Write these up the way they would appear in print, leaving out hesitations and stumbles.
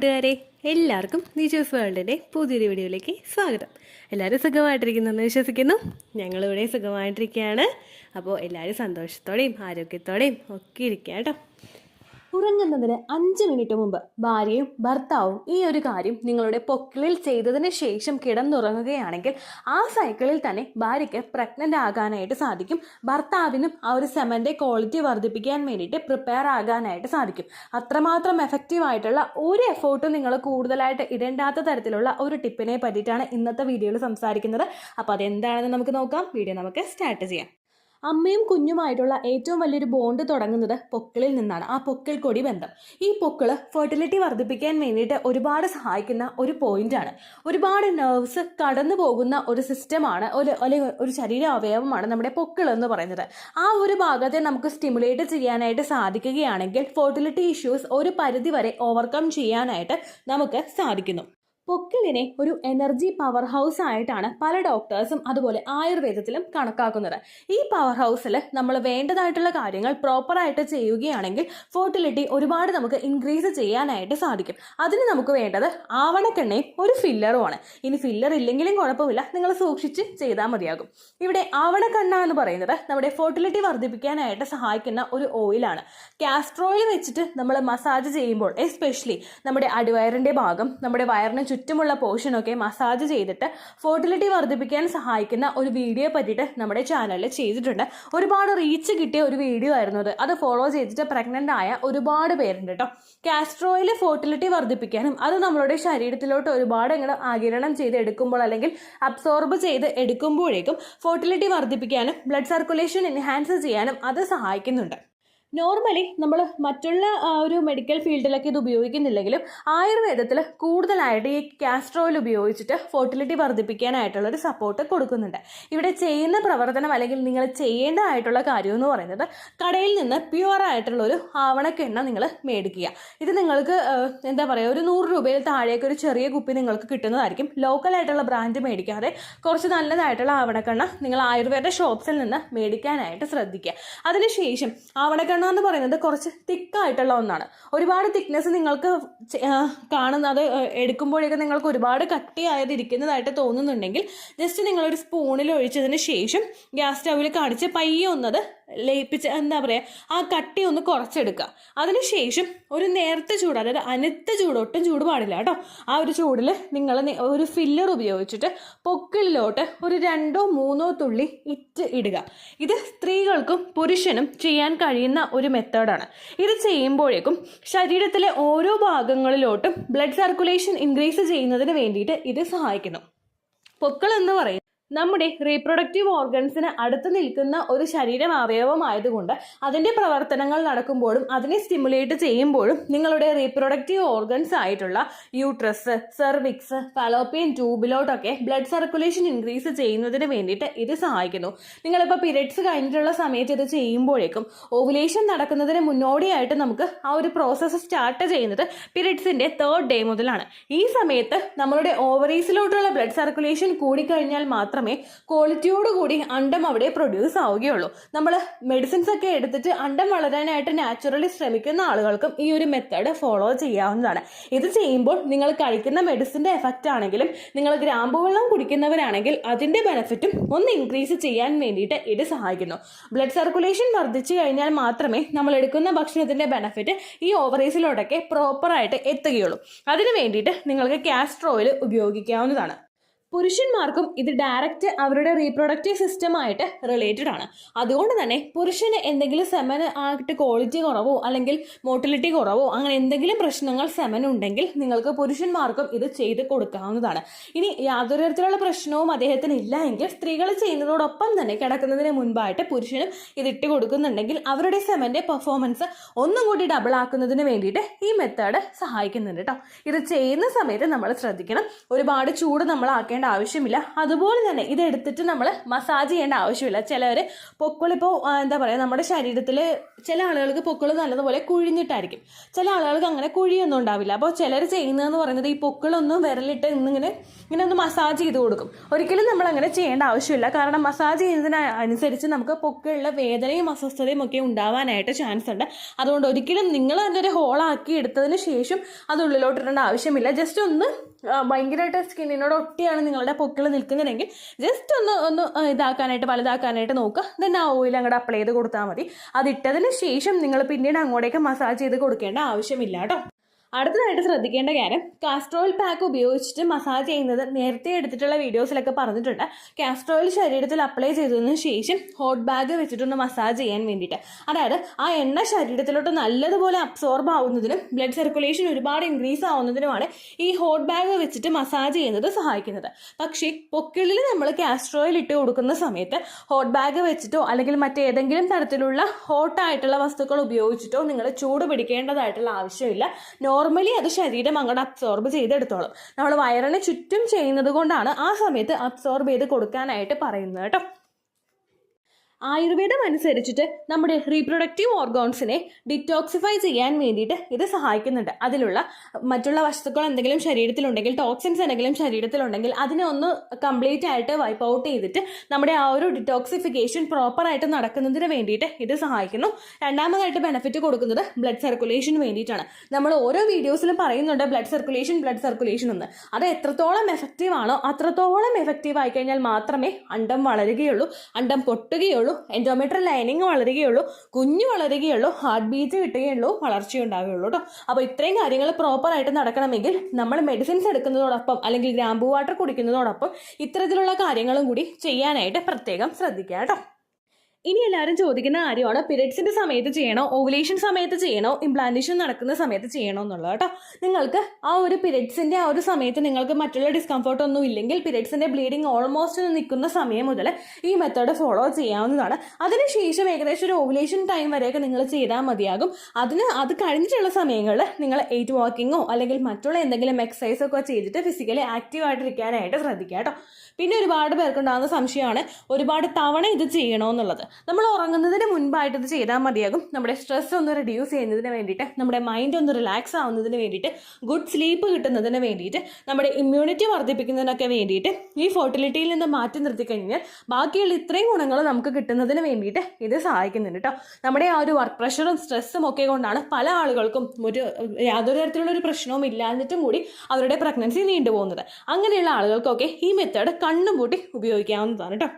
കൂട്ടുകാരെ, എല്ലാവർക്കും നിജോസ് വേൾഡിൻ്റെ പുതിയൊരു വീഡിയോയിലേക്ക് സ്വാഗതം. എല്ലാവരും സുഖമായിട്ടിരിക്കുന്നെന്ന് വിശ്വസിക്കുന്നു. ഞങ്ങളിവിടെ സുഖമായിട്ടിരിക്കുകയാണ്. അപ്പോൾ എല്ലാവരും സന്തോഷത്തോടെയും ആരോഗ്യത്തോടെയും ഒക്കെ ഇരിക്കുക കേട്ടോ. ഉറങ്ങുന്നതിന് 5 മിനിറ്റ് മുമ്പ് ഭാര്യയും ഭർത്താവും ഈ ഒരു കാര്യം നിങ്ങളുടെ പൊക്കിളിൽ ചെയ്തതിന് ശേഷം കിടന്നുറങ്ങുകയാണെങ്കിൽ ആ സൈക്കിളിൽ തന്നെ ഭാര്യയ്ക്ക് പ്രഗ്നൻ്റ് ആകാനായിട്ട് സാധിക്കും. ഭർത്താവിനും ആ ഒരു സെമൻ്റെ ക്വാളിറ്റി വർദ്ധിപ്പിക്കാൻ വേണ്ടിയിട്ട് പ്രിപ്പയർ ആകാനായിട്ട് സാധിക്കും. അത്രമാത്രം എഫക്റ്റീവ് ആയിട്ടുള്ള ഒരു എഫേർട്ടും നിങ്ങൾ കൂടുതലായിട്ട് ഇടേണ്ടാത്ത തരത്തിലുള്ള ഒരു ടിപ്പിനെ പറ്റിയിട്ടാണ് ഇന്നത്തെ വീഡിയോയിൽ സംസാരിക്കുന്നത്. അപ്പോൾ അതെന്താണെന്ന് നമുക്ക് നോക്കാം. വീഡിയോ നമുക്ക് സ്റ്റാർട്ട് ചെയ്യാം. അമ്മയും കുഞ്ഞുമായിട്ടുള്ള ഏറ്റവും വലിയൊരു ബോണ്ട് തുടങ്ങുന്നത് പൊക്കിളിൽ നിന്നാണ്. ആ പൊക്കിൾ കൊടി ബന്ധം. ഈ പൊക്കിള് ഫെർട്ടിലിറ്റി വർദ്ധിപ്പിക്കാൻ വേണ്ടിയിട്ട് ഒരുപാട് സഹായിക്കുന്ന ഒരു പോയിന്റാണ്. ഒരുപാട് നെർവ്സ് കടന്നു പോകുന്ന ഒരു സിസ്റ്റമാണ്, ഒരു ശരീര അവയവമാണ് നമ്മുടെ പൊക്കിൾ എന്ന് പറയുന്നത്. ആ ഒരു ഭാഗത്തെ നമുക്ക് സ്റ്റിമുലേറ്റ് ചെയ്യാനായിട്ട് സാധിക്കുകയാണെങ്കിൽ ഫെർട്ടിലിറ്റി ഇഷ്യൂസ് ഒരു പരിധി വരെ ഓവർകം ചെയ്യാനായിട്ട് നമുക്ക് സാധിക്കുന്നു. പൊക്കിളിനെ ഒരു എനർജി പവർ ഹൗസ് ആയിട്ടാണ് പല ഡോക്ടേഴ്സും അതുപോലെ ആയുർവേദത്തിലും കണക്കാക്കുന്നത്. ഈ പവർ ഹൗസിൽ നമ്മൾ വേണ്ടതായിട്ടുള്ള കാര്യങ്ങൾ പ്രോപ്പറായിട്ട് ചെയ്യുകയാണെങ്കിൽ ഫെർട്ടിലിറ്റി ഒരുപാട് നമുക്ക് ഇൻക്രീസ് ചെയ്യാനായിട്ട് സാധിക്കും. അതിന് നമുക്ക് വേണ്ടത് ആവണക്കെണ്ണയും ഒരു ഫില്ലറുമാണ്. ഇനി ഫില്ലർ ഇല്ലെങ്കിലും കുഴപ്പമില്ല, നിങ്ങൾ സൂക്ഷിച്ച് ചെയ്താൽ മതിയാകും. ഇവിടെ ആവണക്കെണ്ണ എന്ന് പറയുന്നത് നമ്മുടെ ഫെർട്ടിലിറ്റി വർദ്ധിപ്പിക്കാനായിട്ട് സഹായിക്കുന്ന ഒരു ഓയിലാണ്. കാസ്റ്റർ ഓയിൽ വെച്ചിട്ട് നമ്മൾ മസാജ് ചെയ്യുമ്പോൾ, എസ്പെഷ്യലി നമ്മുടെ അടിവയറിൻ്റെ ഭാഗം, നമ്മുടെ വയറിന് ചുറ്റുമുള്ള പോർഷനൊക്കെ മസാജ് ചെയ്തിട്ട് ഫെർട്ടിലിറ്റി വർദ്ധിപ്പിക്കാൻ സഹായിക്കുന്ന ഒരു വീഡിയോ പറ്റിയിട്ട് നമ്മുടെ ചാനലിൽ ചെയ്തിട്ടുണ്ട്. ഒരുപാട് റീച്ച് കിട്ടിയ ഒരു വീഡിയോ ആയിരുന്നു അത്. അത് ഫോളോ ചെയ്തിട്ട് പ്രഗ്നൻ്റ് ആയ ഒരുപാട് പേരുണ്ട് കേട്ടോ. കാസ്റ്റർ ഓയിൽ ഫെർട്ടിലിറ്റി വർദ്ധിപ്പിക്കാനും അത് നമ്മളുടെ ശരീരത്തിലോട്ട് ഒരുപാട് ഇങ്ങനെ ആഗിരണം ചെയ്ത് എടുക്കുമ്പോൾ അല്ലെങ്കിൽ അബ്സോർബ് ചെയ്ത് എടുക്കുമ്പോഴേക്കും ഫെർട്ടിലിറ്റി വർദ്ധിപ്പിക്കാനും ബ്ലഡ് സർക്കുലേഷൻ എൻഹാൻസ് ചെയ്യാനും അത് സഹായിക്കുന്നുണ്ട്. നോർമലി നമ്മൾ മറ്റുള്ള ഒരു മെഡിക്കൽ ഫീൽഡിലൊക്കെ ഇത് ഉപയോഗിക്കുന്നില്ലെങ്കിലും ആയുർവേദത്തിൽ കൂടുതലായിട്ട് ഈ കാസ്റ്റർ ഓയിൽ ഉപയോഗിച്ചിട്ട് ഫെർട്ടിലിറ്റി വർദ്ധിപ്പിക്കാനായിട്ടുള്ളൊരു സപ്പോർട്ട് കൊടുക്കുന്നുണ്ട്. ഇവിടെ ചെയ്യുന്ന പ്രവർത്തനം അല്ലെങ്കിൽ നിങ്ങൾ ചെയ്യേണ്ടതായിട്ടുള്ള കാര്യം എന്ന് പറയുന്നത് കടയിൽ നിന്ന് പ്യുവർ ആയിട്ടുള്ളൊരു ആവണക്കെണ്ണ നിങ്ങൾ മേടിക്കുക. ഇത് നിങ്ങൾക്ക് എന്താ പറയുക, ഒരു 100 രൂപയിൽ താഴേക്ക് ഒരു ചെറിയ കുപ്പി നിങ്ങൾക്ക് കിട്ടുന്നതായിരിക്കും. ലോക്കലായിട്ടുള്ള ബ്രാൻഡ് മേടിക്കാതെ കുറച്ച് നല്ലതായിട്ടുള്ള ആവണക്കെണ്ണ നിങ്ങൾ ആയുർവേദ ഷോപ്സിൽ നിന്ന് മേടിക്കാനായിട്ട് ശ്രദ്ധിക്കുക. അതിനുശേഷം ആവണക്കെണ്ണ എന്ന് പറയുന്നത് കുറച്ച് തിക്കായിട്ടുള്ള ഒന്നാണ്. ഒരുപാട് തിക്നെസ് നിങ്ങൾക്ക് കാണുന്നത് എടുക്കുമ്പോഴേക്കും നിങ്ങൾക്ക് ഒരുപാട് കട്ടിയായത് ഇരിക്കുന്നതായിട്ട് തോന്നുന്നുണ്ടെങ്കിൽ ജസ്റ്റ് നിങ്ങളൊരു സ്പൂണിൽ ഒഴിച്ചതിന് ശേഷം ഗ്യാസ് സ്റ്റൗവിൽ കാണിച്ച് പയ്യെ ഒന്നത് ലയിപ്പിച്ച് എന്താ പറയുക, ആ കട്ടി ഒന്ന് കുറച്ചെടുക്കുക. അതിനുശേഷം ഒരു നേരത്തെ ചൂട്, അതായത് അനത്ത ചൂട്, ഒട്ടും ചൂട് പാടില്ല കേട്ടോ. ആ ഒരു ചൂടിൽ നിങ്ങൾ ഒരു ഫില്ലർ ഉപയോഗിച്ചിട്ട് പൊക്കിളിലോട്ട് ഒരു 2-3 തുള്ളി ഇറ്റ് ഇടുക. ഇത് സ്ത്രീകൾക്കും പുരുഷനും ചെയ്യാൻ കഴിയുന്ന ഒരു മെത്തേഡാണ്. ഇത് ചെയ്യുമ്പോഴേക്കും ശരീരത്തിലെ ഓരോ ഭാഗങ്ങളിലോട്ടും ബ്ലഡ് സർക്കുലേഷൻ ഇൻക്രീസ് ചെയ്യുന്നതിന് വേണ്ടിയിട്ട് ഇത് സഹായിക്കുന്നു. പൊക്കിൾ എന്ന് പറയുന്നത് നമ്മുടെ റീപ്രൊഡക്റ്റീവ് ഓർഗൻസിന് അടുത്ത് നിൽക്കുന്ന ഒരു ശരീരം അവയവമായതുകൊണ്ട് അതിൻ്റെ പ്രവർത്തനങ്ങൾ നടക്കുമ്പോഴും അതിനെ സ്റ്റിമുലേറ്റ് ചെയ്യുമ്പോഴും നിങ്ങളുടെ റീപ്രൊഡക്റ്റീവ് ഓർഗൻസ് ആയിട്ടുള്ള യൂട്രസ്, സെർവിക്സ്, ഫലോപ്പിയൻ ട്യൂബിലോട്ടൊക്കെ ബ്ലഡ് സർക്കുലേഷൻ ഇൻക്രീസ് ചെയ്യുന്നതിന് വേണ്ടിയിട്ട് ഇത് സഹായിക്കുന്നു. നിങ്ങളിപ്പോൾ പീരിയഡ്സ് കഴിഞ്ഞിട്ടുള്ള സമയത്ത് ഇത് ചെയ്യുമ്പോഴേക്കും ഓവുലേഷൻ നടക്കുന്നതിന് മുന്നോടിയായിട്ട് നമുക്ക് ആ ഒരു പ്രോസസ്സ് സ്റ്റാർട്ട് ചെയ്യുന്നത് പീരിയഡ്സിൻ്റെ 3rd ഡേ മുതലാണ്. ഈ സമയത്ത് നമ്മളുടെ ഓവറീസിലോട്ടുള്ള ബ്ലഡ് സർക്കുലേഷൻ കൂടിക്കഴിഞ്ഞാൽ മാത്രമേ ക്വാളിറ്റിയോടുകൂടി അണ്ടം അവിടെ പ്രൊഡ്യൂസ് ആവുകയുള്ളൂ. നമ്മൾ മെഡിസിൻസ് ഒക്കെ എടുത്തിട്ട് അണ്ടം വളരാനായിട്ട് നാച്ചുറലി ശ്രമിക്കുന്ന ആളുകൾക്കും ഈ ഒരു മെത്തേഡ് ഫോളോ ചെയ്യാവുന്നതാണ്. ഇത് ചെയ്യുമ്പോൾ നിങ്ങൾ കഴിക്കുന്ന മെഡിസിൻ്റെ എഫക്റ്റ് ആണെങ്കിലും നിങ്ങൾ ഗ്രാമ്പു വെള്ളം കുടിക്കുന്നവരാണെങ്കിൽ അതിൻ്റെ ബെനിഫിറ്റും ഒന്ന് ഇൻക്രീസ് ചെയ്യാൻ വേണ്ടിയിട്ട് ഇത് സഹായിക്കുന്നു. ബ്ലഡ് സർക്കുലേഷൻ വർദ്ധിച്ചു കഴിഞ്ഞാൽ മാത്രമേ നമ്മൾ എടുക്കുന്ന ഭക്ഷണത്തിൻ്റെ ബെനിഫിറ്റ് ഈ ഓവറീസിലോട്ടൊക്കെ പ്രോപ്പറായിട്ട് എത്തുകയുള്ളൂ. അതിന് വേണ്ടിയിട്ട് നിങ്ങൾക്ക് കാസ്റ്റർ ഓയിൽ ഉപയോഗിക്കാവുന്നതാണ്. പുരുഷന്മാർക്കും ഇത് ഡയറക്റ്റ് അവരുടെ റീപ്രൊഡക്റ്റീവ് സിസ്റ്റമായിട്ട് റിലേറ്റഡ് ആണ്. അതുകൊണ്ട് തന്നെ പുരുഷന് എന്തെങ്കിലും സെമൻ ആയിട്ട് ക്വാളിറ്റി കുറവോ അല്ലെങ്കിൽ മോട്ടിലിറ്റി കുറവോ അങ്ങനെ എന്തെങ്കിലും പ്രശ്നങ്ങൾ സെമൻ ഉണ്ടെങ്കിൽ നിങ്ങൾക്ക് പുരുഷന്മാർക്കും ഇത് ചെയ്ത് കൊടുക്കാവുന്നതാണ്. ഇനി യാതൊരു തരത്തിലുള്ള പ്രശ്നവും അദ്ദേഹത്തിന് ഇല്ല എങ്കിൽ സ്ത്രീകൾ ചെയ്യുന്നതോടൊപ്പം തന്നെ കിടക്കുന്നതിന് മുൻപായിട്ട് പുരുഷനും ഇതിട്ട് കൊടുക്കുന്നുണ്ടെങ്കിൽ അവരുടെ സെമൻ്റെ പെർഫോമൻസ് ഒന്നും കൂടി ഡബിൾ ആക്കുന്നതിന് വേണ്ടിയിട്ട് ഈ മെത്തേഡ് സഹായിക്കുന്നുണ്ട് കേട്ടോ. ഇത് ചെയ്യുന്ന സമയത്ത് നമ്മൾ ശ്രദ്ധിക്കണം, ഒരുപാട് ചൂട് നമ്മൾ ആക്കേണ്ട ആവശ്യമില്ല. അതുപോലെ തന്നെ ഇതെടുത്തിട്ട് നമ്മൾ മസാജ് ചെയ്യേണ്ട ആവശ്യമില്ല. ചിലവർ പൊക്കിളിപ്പോൾ എന്താ പറയുക, നമ്മുടെ ശരീരത്തിൽ ചില ആളുകൾക്ക് പൊക്കിൾ നല്ലതുപോലെ കുഴിഞ്ഞിട്ടായിരിക്കും, ചില ആളുകൾക്ക് അങ്ങനെ കുഴിയൊന്നും ഉണ്ടാവില്ല. അപ്പോൾ ചിലർ ചെയ്യുന്നതെന്ന് പറയുന്നത് ഈ പൊക്കിളൊന്നും വിരലിട്ട് ഇങ്ങനെ ഒന്ന് മസാജ് ചെയ്ത് കൊടുക്കും. ഒരിക്കലും നമ്മൾ അങ്ങനെ ചെയ്യേണ്ട ആവശ്യമില്ല. കാരണം മസാജ് ചെയ്യുന്നതിന് അനുസരിച്ച് നമുക്ക് പൊക്കിളിലെ വേദനയും അസ്വസ്ഥതയും ഒക്കെ ഉണ്ടാവാനായിട്ട് ചാൻസ് ഉണ്ട്. അതുകൊണ്ട് ഒരിക്കലും നിങ്ങൾ അതിൻ്റെ ഒരു ഹോളാക്കി എടുത്തതിന് ശേഷം അത് ഉള്ളിലോട്ടിടേണ്ട ആവശ്യമില്ല. ജസ്റ്റ് ഒന്ന് ഭയങ്കരമായിട്ട് സ്കിന്നിനോട് ഒട്ടിയാണ് നിങ്ങളുടെ പൊക്കിൾ നിൽക്കുന്നതെങ്കിൽ ജസ്റ്റ് ഒന്ന് ഇതാക്കാനായിട്ട് വലുതാക്കാനായിട്ട് നോക്കുക. ദെൻ ആ ഓയിൽ അങ്ങോട്ട് അപ്ലൈ ചെയ്ത് കൊടുത്താൽ മതി. അതിട്ടതിന് ശേഷം നിങ്ങൾ പിന്നീട് അങ്ങോട്ടേക്ക് മസാജ് ചെയ്ത് കൊടുക്കേണ്ട ആവശ്യമില്ല കേട്ടോ. അടുത്തതായിട്ട് ശ്രദ്ധിക്കേണ്ട കാര്യം, കാസ്റ്റർ ഓയിൽ പാക്ക് ഉപയോഗിച്ചിട്ട് മസാജ് ചെയ്യുന്നത് നേരത്തെ എടുത്തിട്ടുള്ള വീഡിയോസിലൊക്കെ പറഞ്ഞിട്ടുണ്ട്. കാസ്റ്റർ ഓയിൽ ശരീരത്തിൽ അപ്ലൈ ചെയ്തതിന് ശേഷം ഹോട്ട് ബാഗ് വെച്ചിട്ടൊന്ന് മസാജ് ചെയ്യാൻ വേണ്ടിയിട്ട്, അതായത് ആ എണ്ണ ശരീരത്തിലോട്ട് നല്ലതുപോലെ അബ്സോർബ് ആവുന്നതിനും ബ്ലഡ് സർക്കുലേഷൻ ഒരുപാട് ഇൻക്രീസ് ആവുന്നതിനുമാണ് ഈ ഹോട്ട് ബാഗ് വെച്ചിട്ട് മസാജ് ചെയ്യുന്നത് സഹായിക്കുന്നത്. പക്ഷേ പൊക്കിളിൽ നമ്മൾ കാസ്റ്റർ ഓയിൽ ഇട്ട് കൊടുക്കുന്ന സമയത്ത് ഹോട്ട് ബാഗ് വെച്ചിട്ടോ അല്ലെങ്കിൽ മറ്റേതെങ്കിലും തരത്തിലുള്ള ഹോട്ടായിട്ടുള്ള വസ്തുക്കൾ ഉപയോഗിച്ചിട്ടോ നിങ്ങൾ ചൂട് പിടിക്കേണ്ടതായിട്ടുള്ള ആവശ്യമില്ല. നോർമലി അത് ശരീരം അങ്ങോട്ട് അബ്സോർബ് ചെയ്തെടുത്തോളും. നമ്മൾ വയറിന് ചുറ്റും ചെയ്യുന്നത് കൊണ്ടാണ് ആ സമയത്ത് അബ്സോർബ് ചെയ്ത് കൊടുക്കാനായിട്ട് പറയുന്നത് കേട്ടോ. ആയുർവേദം അനുസരിച്ചിട്ട് നമ്മുടെ റീപ്രൊഡക്റ്റീവ് ഓർഗാൻസിനെ ഡിറ്റോക്സിഫൈ ചെയ്യാൻ വേണ്ടിയിട്ട് ഇത് സഹായിക്കുന്നുണ്ട്. അതിലുള്ള മറ്റുള്ള വസ്തുക്കൾ എന്തെങ്കിലും ശരീരത്തിലുണ്ടെങ്കിൽ, ടോക്സിൻസ് എന്തെങ്കിലും ശരീരത്തിലുണ്ടെങ്കിൽ അതിനെ ഒന്ന് കംപ്ലീറ്റ് ആയിട്ട് വൈപ്പ് ഔട്ട് ചെയ്തിട്ട് നമ്മുടെ ആ ഒരു ഡിറ്റോക്സിഫിക്കേഷൻ പ്രോപ്പറായിട്ട് നടക്കുന്നതിന് വേണ്ടിയിട്ട് ഇത് സഹായിക്കുന്നു. രണ്ടാമതായിട്ട് ബെനിഫിറ്റ് കൊടുക്കുന്നത് ബ്ലഡ് സർക്കുലേഷന് വേണ്ടിയിട്ടാണ്. നമ്മൾ ഓരോ വീഡിയോസിലും പറയുന്നുണ്ട് ബ്ലഡ് സർക്കുലേഷൻ എന്ന്. അത് എത്രത്തോളം എഫക്റ്റീവ് ആണോ അത്രത്തോളം എഫക്റ്റീവ് ആയി കഴിഞ്ഞാൽ മാത്രമേ അണ്ടം വളരുകയുള്ളൂ, അണ്ടം പൊട്ടുകയുള്ളൂ, എൻഡോമെട്രിയൽ ലൈനിങ് വളരുകയുള്ളൂ, കുഞ്ഞു വളരുകയുള്ളൂ, ഹാർട്ട് ബീറ്റ് കിട്ടുകയുള്ളൂ, വളർച്ചയുണ്ടാവുകയുള്ളൂ കേട്ടോ. അപ്പോൾ ഇത്രയും കാര്യങ്ങൾ പ്രോപ്പറായിട്ട് നടക്കണമെങ്കിൽ നമ്മൾ മെഡിസിൻസ് എടുക്കുന്നതോടൊപ്പം അല്ലെങ്കിൽ ഗ്രാമ്പൂ വാട്ടർ കുടിക്കുന്നതോടൊപ്പം ഇത്തരത്തിലുള്ള കാര്യങ്ങളും കൂടി ചെയ്യാനായിട്ട് പ്രത്യേകം ശ്രദ്ധിക്കുക കേട്ടോ. ഇനി എല്ലാവരും ചോദിക്കുന്ന കാര്യമാണ്, പീരിയഡ്സിന്റെ സമയത്ത് ചെയ്യണോ, ഓവുലേഷൻ സമയത്ത് ചെയ്യണോ, ഇംപ്ലാന്റേഷൻ നടക്കുന്ന സമയത്ത് ചെയ്യണോ എന്നുള്ളത് കേട്ടോ. നിങ്ങൾക്ക് ആ ഒരു പീരിയഡ്സിന്റെ ആ ഒരു സമയത്ത് നിങ്ങൾക്ക് മറ്റുള്ള ഡിസ്കംഫർട്ട് ഒന്നും ഇല്ലെങ്കിൽ, പീരിയഡ്സിന്റെ ബ്ലീഡിങ് ഓൾമോസ്റ്റ് നിൽക്കുന്ന സമയം മുതൽ ഈ മെത്തേഡ് ഫോളോ ചെയ്യാവുന്നതാണ്. അതിനുശേഷം ഏകദേശം ഒരു ഓവുലേഷൻ ടൈം വരെയൊക്കെ നിങ്ങൾ ചെയ്താൽ മതിയാകും. അത് കഴിഞ്ഞിട്ടുള്ള സമയങ്ങളിൽ നിങ്ങൾ 8 വാക്കിങ്ങോ അല്ലെങ്കിൽ മറ്റുള്ള എന്തെങ്കിലും എക്സസൈസൊക്കെ ചെയ്തിട്ട് ഫിസിക്കലി ആക്റ്റീവ് ആയിട്ടിരിക്കാനായിട്ട് ശ്രദ്ധിക്കുക കേട്ടോ. പിന്നെ ഒരുപാട് പേർക്കുണ്ടാകുന്ന സംശയമാണ് ഒരുപാട് തവണ ഇത് ചെയ്യണമെന്നുള്ളത്. നമ്മൾ ഉറങ്ങുന്നതിന് മുൻപായിട്ട് ഇത് ചെയ്താൽ മതിയാകും. നമ്മുടെ സ്ട്രെസ് ഒന്ന് റിഡ്യൂസ് ചെയ്യുന്നതിന് വേണ്ടിയിട്ട്, നമ്മുടെ മൈൻഡ് ഒന്ന് റിലാക്സ് ആവുന്നതിന് വേണ്ടിയിട്ട്, ഗുഡ് സ്ലീപ്പ് കിട്ടുന്നതിന് വേണ്ടിയിട്ട്, നമ്മുടെ ഇമ്മ്യൂണിറ്റി വർദ്ധിപ്പിക്കുന്നതിനൊക്കെ വേണ്ടിയിട്ട്, ഈ ഫെർട്ടിലിറ്റിയിൽ നിന്ന് മാറ്റി നിർത്തി കഴിഞ്ഞാൽ ബാക്കിയുള്ള ഇത്രയും ഗുണങ്ങൾ നമുക്ക് കിട്ടുന്നതിന് വേണ്ടിയിട്ട് ഇത് സഹായിക്കുന്നുണ്ട് കേട്ടോ. നമ്മുടെ ആ ഒരു വർക്ക് പ്രഷറും സ്ട്രെസ്സും ഒക്കെ കൊണ്ടാണ് പല ആളുകൾക്കും യാതൊരു തരത്തിലുള്ള ഒരു പ്രശ്നവും ഇല്ലാഞ്ഞിട്ടും കൂടി അവരുടെ പ്രഗ്നൻസി നീണ്ടുപോകുന്നത്. അങ്ങനെയുള്ള ആളുകൾക്കൊക്കെ ഈ മെത്തേഡ് കണ്ണുപൂട്ടി ഉപയോഗിക്കാവുന്നതാണ് കേട്ടോ.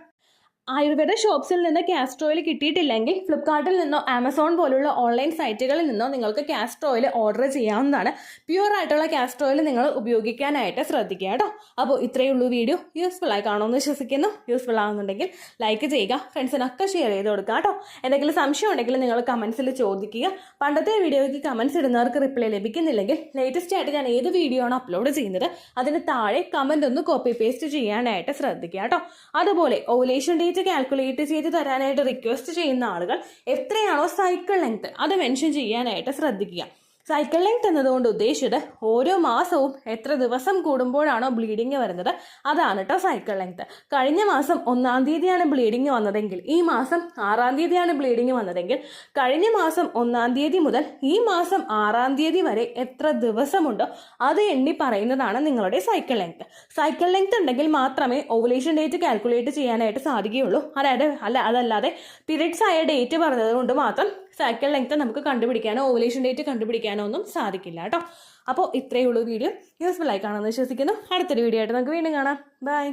ആയുർവേദ ഷോപ്സിൽ നിന്ന് കാസ്റ്റർ ഓയിൽ കിട്ടിയിട്ടില്ലെങ്കിൽ ഫ്ലിപ്കാർട്ടിൽ നിന്നോ ആമസോൺ പോലുള്ള ഓൺലൈൻ സൈറ്റുകളിൽ നിന്നോ നിങ്ങൾക്ക് കാസ്റ്റർ ഓയിൽ ഓർഡർ ചെയ്യാവുന്നതാണ്. പ്യുവർ ആയിട്ടുള്ള കാസ്റ്റർ ഓയിൽ നിങ്ങൾ ഉപയോഗിക്കാനായിട്ട് ശ്രദ്ധിക്കുക കേട്ടോ. അപ്പോൾ ഇത്രയേ ഉള്ളൂ വീഡിയോ. യൂസ്ഫുൾ ആയി കാണുമെന്ന് വിശ്വസിക്കുന്നു. യൂസ്ഫുൾ ആവുന്നുണ്ടെങ്കിൽ ലൈക്ക് ചെയ്യുക, ഫ്രണ്ട്സിനൊക്കെ ഷെയർ ചെയ്ത് കൊടുക്കുക കേട്ടോ. എന്തെങ്കിലും സംശയം ഉണ്ടെങ്കിൽ നിങ്ങൾ കമൻസിൽ ചോദിക്കുക. പണ്ടത്തെ വീഡിയോയ്ക്ക് കമൻസ് ഇടുന്നവർക്ക് റിപ്ലൈ ലഭിക്കുന്നില്ലെങ്കിൽ ലേറ്റസ്റ്റ് ആയിട്ട് ഞാൻ ഏത് വീഡിയോ ആണ് അപ്ലോഡ് ചെയ്യുന്നത് അതിന് താഴെ കമൻ്റ് ഒന്ന് കോപ്പി പേസ്റ്റ് ചെയ്യാനായിട്ട് ശ്രദ്ധിക്കുക കേട്ടോ. അതുപോലെ ഓവുലേഷൻ ഡേറ്റ് കാൽക്കുലേറ്റ് ചെയ്ത് തരാനായിട്ട് റിക്വസ്റ്റ് ചെയ്യുന്ന ആളുകൾ എത്രയാണോ സൈക്കിൾ ലെങ്ത് അത് മെൻഷൻ ചെയ്യാനായിട്ട് ശ്രദ്ധിക്കുക. സൈക്കിൾ ലെങ്ത് എന്നതുകൊണ്ട് ഉദ്ദേശിച്ചത് ഓരോ മാസവും എത്ര ദിവസം കൂടുമ്പോഴാണോ ബ്ലീഡിങ് വരുന്നത് അതാണ് കേട്ടോ സൈക്കിൾ ലെങ്ത്. കഴിഞ്ഞ മാസം 1-ാം തീയതിയാണ് ബ്ലീഡിങ് വന്നതെങ്കിൽ ഈ മാസം 6-ാം തീയതിയാണ് ബ്ലീഡിങ് വന്നതെങ്കിൽ കഴിഞ്ഞ മാസം 1-ാം തീയതി മുതൽ ഈ മാസം 6-ാം തീയതി വരെ എത്ര ദിവസമുണ്ടോ അത് എണ്ണി പറയുന്നതാണ് നിങ്ങളുടെ സൈക്കിൾ ലെങ്ത്. സൈക്കിൾ ലെങ്ത് ഉണ്ടെങ്കിൽ മാത്രമേ ഓവുലേഷൻ ഡേറ്റ് കാൽക്കുലേറ്റ് ചെയ്യാനായിട്ട് സാധിക്കുകയുള്ളൂ. അതല്ലാതെ പീരിയഡ്സ് ആയ ഡേറ്റ് പറഞ്ഞത് കൊണ്ട് മാത്രം സൈക്കിൾ ലെങ്ത് നമുക്ക് കണ്ടുപിടിക്കാനോ ഓവുലേഷൻ ഡേറ്റ് കണ്ടുപിടിക്കാനോ ഒന്നും സാധിക്കില്ല കേട്ടോ. അപ്പോൾ ഇത്രയേ ഉള്ളൂ വീഡിയോ. യൂസ്ഫുൾ ആയി കാണുമെന്ന് വിശ്വസിക്കുന്നു. അടുത്തൊരു വീഡിയോ ആയിട്ട് നമുക്ക് വീണ്ടും കാണാം. ബൈ.